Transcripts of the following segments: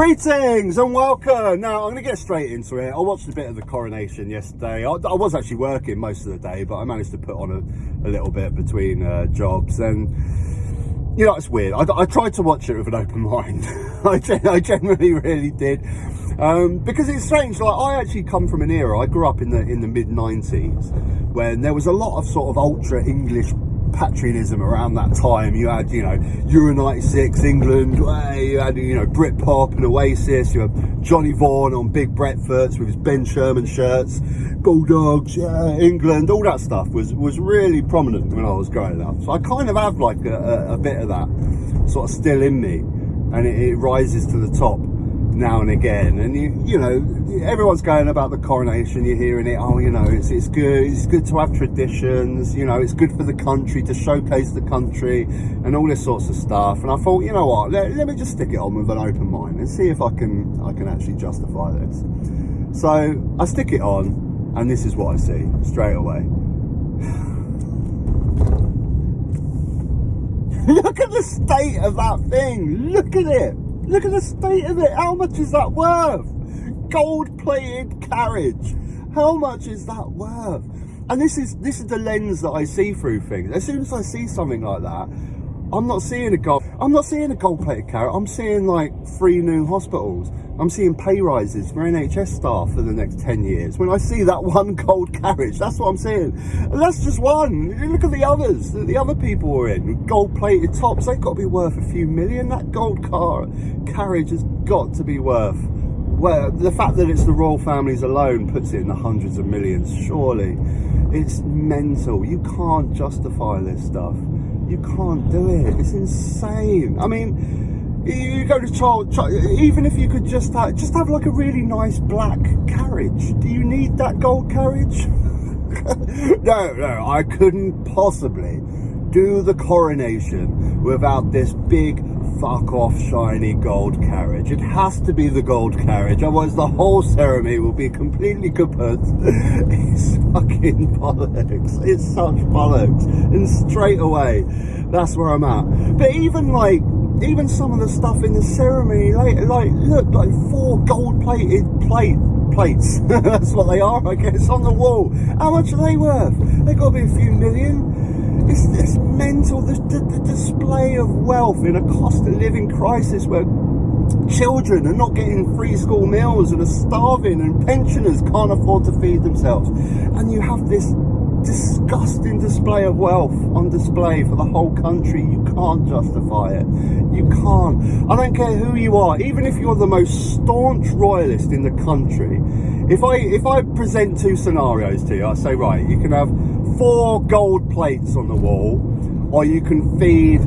Greetings and welcome. Now, I'm going to get straight into it. I watched a bit of the Coronation yesterday. I was actually working most of the day, but I managed to put on a little bit between jobs. And, you know, it's weird. I tried to watch it with an open mind. I generally really did. Because it's strange. Like, I actually come from an era, I grew up in the mid-90s, when there was a lot of sort of ultra-English patriotism around that time. You had, you know, Euro 96, England, you had, you know, Britpop and Oasis, you had Johnny Vaughan on Big Breakfast with his Ben Sherman shirts, Bulldogs, England, all that stuff was really prominent when I was growing up. So I kind of have like a bit of that sort of still in me, and it rises to the top now and again. And you know, everyone's going about the Coronation, you're hearing it, oh, you know, it's good to have traditions, you know, it's good for the country to showcase the country and all this sorts of stuff. And I thought, you know what, let me just stick it on with an open mind and see if I can actually justify this. So I stick it on, and this is what I see straight away. Look at the state of that thing. Look at it. Look at the state of it. How much is that worth? Gold-plated carriage. How much is that worth? And this is the lens that I see through things. As soon as I see something like that, I'm not seeing a gold-plated carriage. I'm seeing like 3 new hospitals. I'm seeing pay rises for NHS staff for the next 10 years. When I see that one gold carriage, that's what I'm seeing. And that's just one. Look at the others. The other people are in gold-plated tops. They've got to be worth a few million. That gold carriage has got to be worth. Well, the fact that it's the royal families alone puts it in the hundreds of millions. Surely, it's mental. You can't justify this stuff. You can't do it. It's insane. I mean, you go to child, even if you could just have like a really nice black carriage. Do you need that gold carriage? No, I couldn't possibly do the Coronation without this big fuck off shiny gold carriage. It has to be the gold carriage, otherwise the whole ceremony will be completely kaput. It's fucking bollocks. It's such bollocks. And straight away, that's where I'm at. But even some of the stuff in the ceremony, like 4 gold-plated plates. That's what they are, I guess, on the wall. How much are they worth? They've got to be a few million. It's mental. The display of wealth in a cost of living crisis where children are not getting free school meals and are starving, and pensioners can't afford to feed themselves. And you have this disgusting display of wealth on display for the whole country. You can't justify it. You can't. I don't care who you are, even if you're the most staunch royalist in the country. If I present 2 scenarios to you, I say, right, you can have 4 gold plates on the wall, or you can feed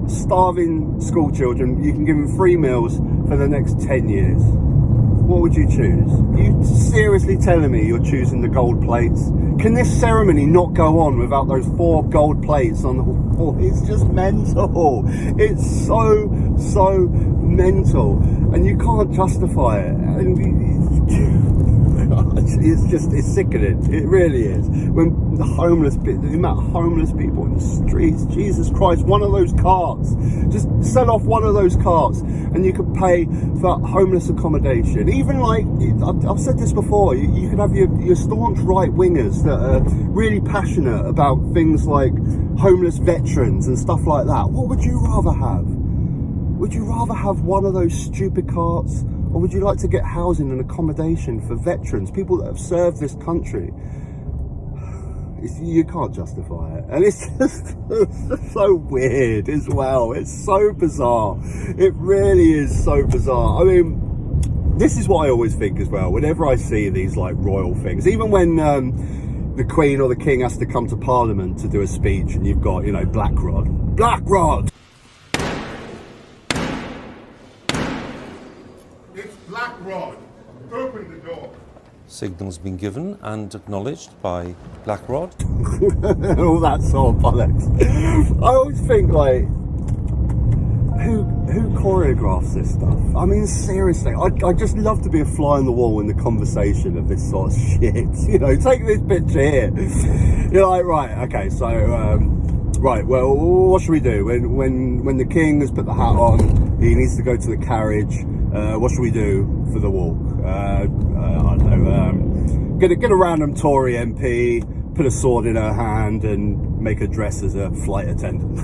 starving school children, you can give them free meals for the next 10 years. What would you choose? Are you seriously telling me you're choosing the gold plates? Can this ceremony not go on without those 4 gold plates on the wall? It's just mental. It's so mental. And you can't justify it. It's sickening. It really is. When the amount of homeless people in the streets, Jesus Christ, one of those carts, just sell off one of those carts and you could pay for homeless accommodation. Even like, I've said this before, you could have your staunch right-wingers that are really passionate about things like homeless veterans and stuff like that. What would you rather have? Would you rather have one of those stupid carts, or would you like to get housing and accommodation for veterans, people that have served this country? You can't justify it. And it's just so weird as well. It's so bizarre. It really is so bizarre. I mean, this is what I always think as well. Whenever I see these like royal things, even when the Queen or the King has to come to Parliament to do a speech, and you've got, you know, Black Rod. It's Black Rod. Open the door. Signals been given and acknowledged by Black Rod. All that sort of bollocks. I always think, like, who choreographs this stuff? I mean, seriously, I just love to be a fly on the wall in the conversation of this sort of shit. You know, take this picture here. You're like, right, okay, so, right, well, what should we do? When the king has put the hat on, he needs to go to the carriage. What should we do for the walk? I don't know. Get a random Tory MP, put a sword in her hand, and make her dress as a flight attendant.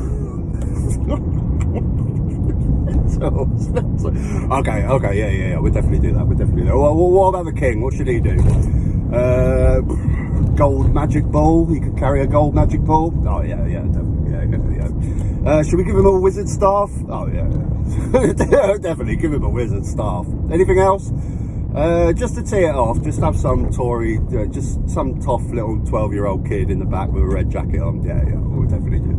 Okay, yeah. We'll definitely do that. What about the king? What should he do? Gold magic ball. He could carry a gold magic ball. Oh yeah, definitely, yeah. Should we give him a wizard staff? Oh yeah. Definitely give him a wizard staff. Anything else? Just to tee it off, just have some Tory, just some tough little 12-year-old kid in the back with a red jacket on. Yeah, we'll definitely do.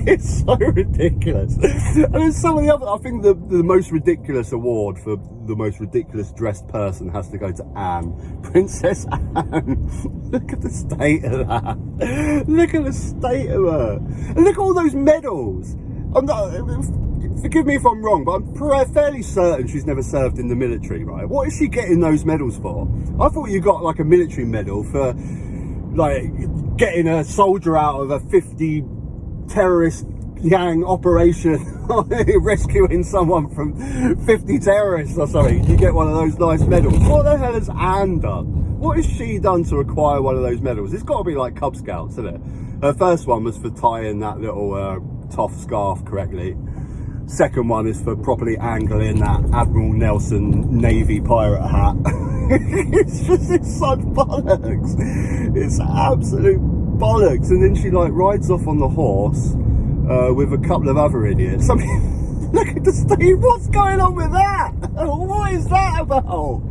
It's so ridiculous. And then some of the other, I think the most ridiculous award for the most ridiculous dressed person has to go to Anne, Princess Anne. Look at the state of that. Look at the state of her. And look at all those medals. Forgive me if I'm wrong, but I'm fairly certain she's never served in the military, right? What is she getting those medals for? I thought you got like a military medal for like getting a soldier out of a 50 terrorist gang operation, rescuing someone from 50 terrorists or something. You get one of those nice medals. What the hell has Anne done? What has she done to acquire one of those medals? It's got to be like Cub Scouts, isn't it? Her first one was for tying that little tough scarf correctly. Second one is for properly angling that Admiral Nelson Navy pirate hat. It's such bollocks. It's absolute bollocks. And then she like rides off on the horse with a couple of other idiots. I mean, look at the state. What's going on with that? What is that about?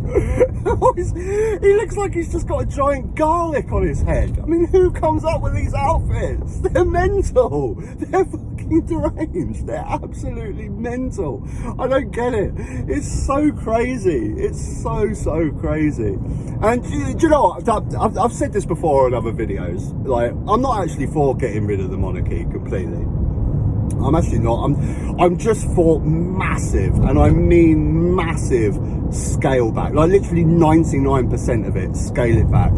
He looks like he's just got a giant garlic on his head. I mean, who comes up with these outfits? They're mental. They're fucking deranged. They're absolutely mental. I don't get it. It's so crazy. It's so crazy. And do you know what? I've said this before in other videos. Like, I'm not actually for getting rid of the monarchy completely. I'm actually not. I'm just for massive, and I mean massive, scale back. Like literally 99% of it, scale it back.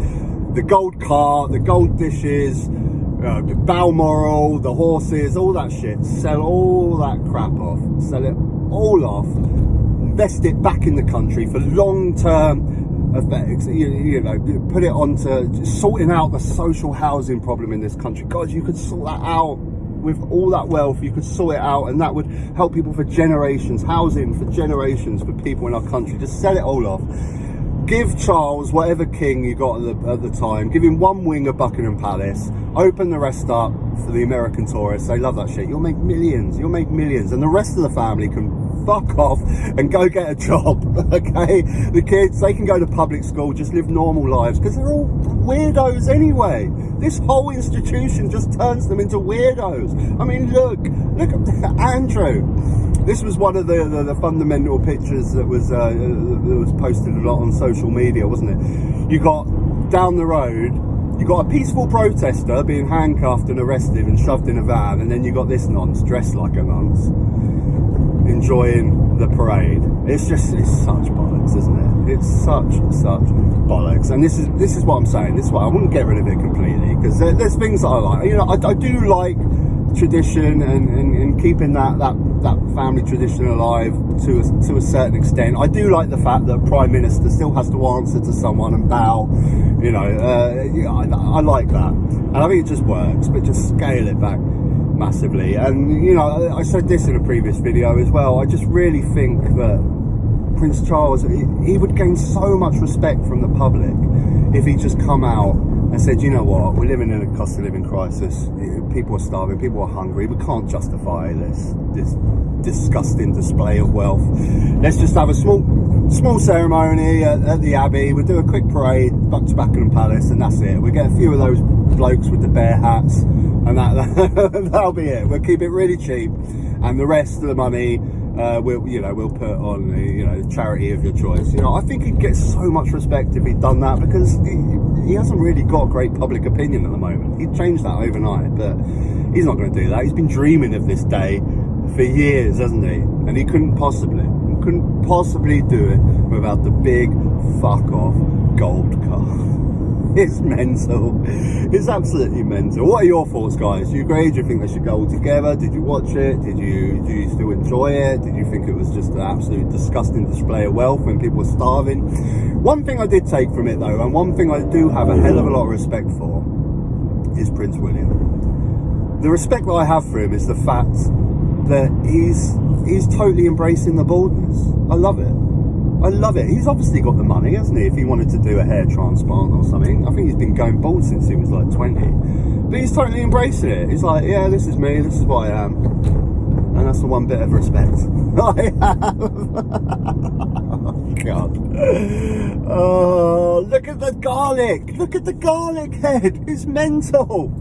The gold car, the gold dishes, the Balmoral, the horses, all that shit. Sell all that crap off. Sell it all off. Invest it back in the country for long-term effects. You know, put it onto sorting out the social housing problem in this country. God, you could sort that out. With all that wealth, you could sort it out, and that would help people for generations, housing for generations for people in our country. Just sell it all off. Give Charles whatever king you got at the time. Give him one wing of Buckingham Palace. Open the rest up for the American tourists. They love that shit. You'll make millions. You'll make millions, and the rest of the family can fuck off and go get a job. Okay, the kids, they can go to public school, just live normal lives, because they're all weirdos anyway. This whole institution just turns them into weirdos. I mean, look at Andrew. This was one of the fundamental pictures that was posted a lot on social media, wasn't it? You got down the road, you got a peaceful protester being handcuffed and arrested and shoved in a van, and then you got this nonce dressed like a nonce enjoying the parade. It's such bollocks, isn't it? It's such bollocks. And this is what I'm saying. This is why I wouldn't get rid of it completely, because there's things that I like. You know, I do like tradition and keeping that family tradition alive to a certain extent. I do like the fact that Prime Minister still has to answer to someone and bow. You know, I like that, and I think it just works. But just scale it back massively. And you know, I said this in a previous video as well. I just really think that Prince Charles, he would gain so much respect from the public if he just come out and said, you know what, we're living in a cost of living crisis. People are starving, people are hungry. We can't justify this disgusting display of wealth. Let's just have a small ceremony at the Abbey. We'll do a quick parade back to Buckingham Palace, and that's it. We'll get a few of those blokes with the bear hats, and that'll be it. We'll keep it really cheap, and the rest of the money we'll put on the charity of your choice. You know, I think he'd get so much respect if he'd done that, because he hasn't really got great public opinion at the moment. He'd change that overnight, but he's not going to do that. He's been dreaming of this day for years, hasn't he? And he couldn't possibly do it without the big fuck off gold car. It's mental. It's absolutely mental. What are your thoughts, guys? Do you agree? Do you think they should go all together? Did you watch it? Do you still enjoy it? Did you think it was just an absolute disgusting display of wealth when people were starving? One thing I did take from it though, and one thing I do have a hell of a lot of respect for, is Prince William. The respect that I have for him is the fact that he's totally embracing the baldness. I love it. I love it. He's obviously got the money, hasn't he? If he wanted to do a hair transplant or something. I think he's been going bald since he was like 20. But he's totally embracing it. He's like, yeah, this is me, this is what I am. And that's the one bit of respect I have. Oh, God. Oh, look at the garlic. Look at the garlic head. It's mental.